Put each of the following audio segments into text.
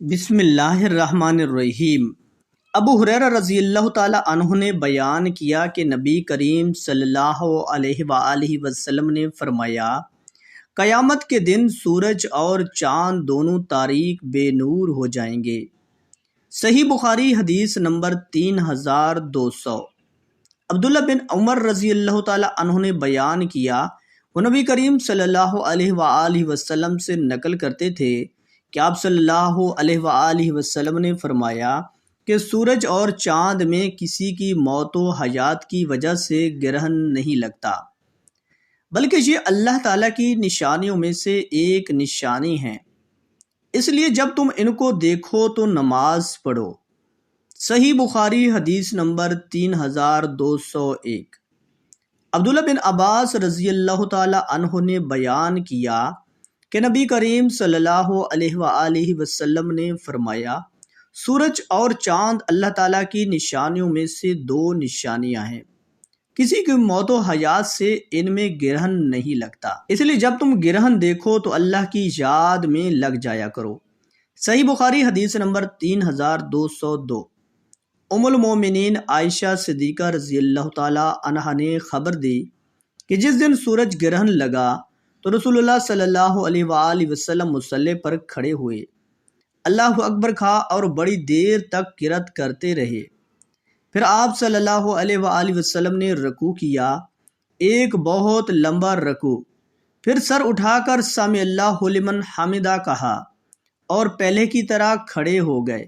بسم اللہ الرحمن الرحیم۔ ابو ہریرہ رضی اللہ تعالی عنہ نے بیان کیا کہ نبی کریم صلی اللہ علیہ وآلہ وسلم نے فرمایا، قیامت کے دن سورج اور چاند دونوں تاریک بے نور ہو جائیں گے۔ صحیح بخاری حدیث نمبر 3200۔ عبداللہ بن عمر رضی اللہ تعالی عنہ نے بیان کیا، وہ نبی کریم صلی اللہ علیہ وآلہ وسلم سے نقل کرتے تھے کہ آپ صلی اللہ علیہ وآلہ وسلم نے فرمایا کہ سورج اور چاند میں کسی کی موت و حیات کی وجہ سے گرہن نہیں لگتا، بلکہ یہ اللہ تعالیٰ کی نشانیوں میں سے ایک نشانی ہیں، اس لیے جب تم ان کو دیکھو تو نماز پڑھو۔ صحیح بخاری حدیث نمبر 3201۔ عبداللہ بن عباس رضی اللہ تعالی عنہ نے بیان کیا کہ نبی کریم صلی اللہ علیہ وآلہ وسلم نے فرمایا، سورج اور چاند اللہ تعالیٰ کی نشانیوں میں سے دو نشانیاں ہیں، کسی کی موت و حیات سے ان میں گرہن نہیں لگتا، اس لیے جب تم گرہن دیکھو تو اللہ کی یاد میں لگ جایا کرو۔ صحیح بخاری حدیث نمبر 3202۔ ام المومنین عائشہ صدیقہ رضی اللہ تعالی عنہا نے خبر دی کہ جس دن سورج گرہن لگا تو رسول اللہ صلی اللہ علیہ وآلہ وسلم مصلی پر کھڑے ہوئے، اللہ اکبر کہا اور بڑی دیر تک قرات کرتے رہے۔ پھر آپ صلی اللہ علیہ وآلہ وسلم نے رکوع کیا، ایک بہت لمبا رکوع، پھر سر اٹھا کر سمع اللہ لمن حمدہ کہا اور پہلے کی طرح کھڑے ہو گئے۔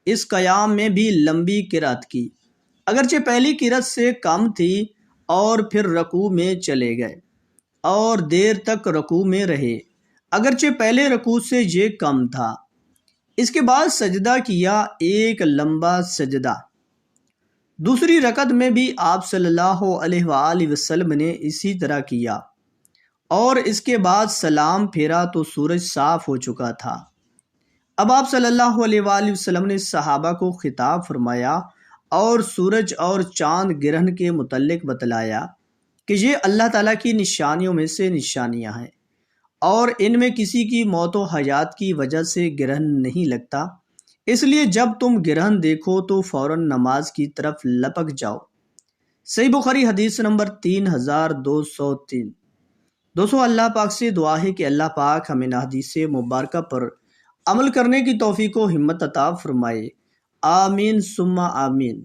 اس قیام میں بھی لمبی قرات کی، اگرچہ پہلی قرات سے کم تھی، اور پھر رکوع میں چلے گئے اور دیر تک رکوع میں رہے، اگرچہ پہلے رکوع سے یہ کم تھا۔ اس کے بعد سجدہ کیا، ایک لمبا سجدہ۔ دوسری رکعت میں بھی آپ صلی اللہ علیہ وآلہ وسلم نے اسی طرح کیا، اور اس کے بعد سلام پھیرا تو سورج صاف ہو چکا تھا۔ اب آپ صلی اللہ علیہ وآلہ وسلم نے صحابہ کو خطاب فرمایا اور سورج اور چاند گرہن کے متعلق بتلایا کہ یہ اللہ تعالیٰ کی نشانیوں میں سے نشانیاں ہیں، اور ان میں کسی کی موت و حیات کی وجہ سے گرہن نہیں لگتا، اس لیے جب تم گرہن دیکھو تو فوراً نماز کی طرف لپک جاؤ۔ صحیح بخاری حدیث نمبر 3203۔ دوستو، اللہ پاک سے دعا ہے کہ اللہ پاک ہمیں حدیث مبارکہ پر عمل کرنے کی توفیق و ہمت عطا فرمائے۔ آمین ثم آمین۔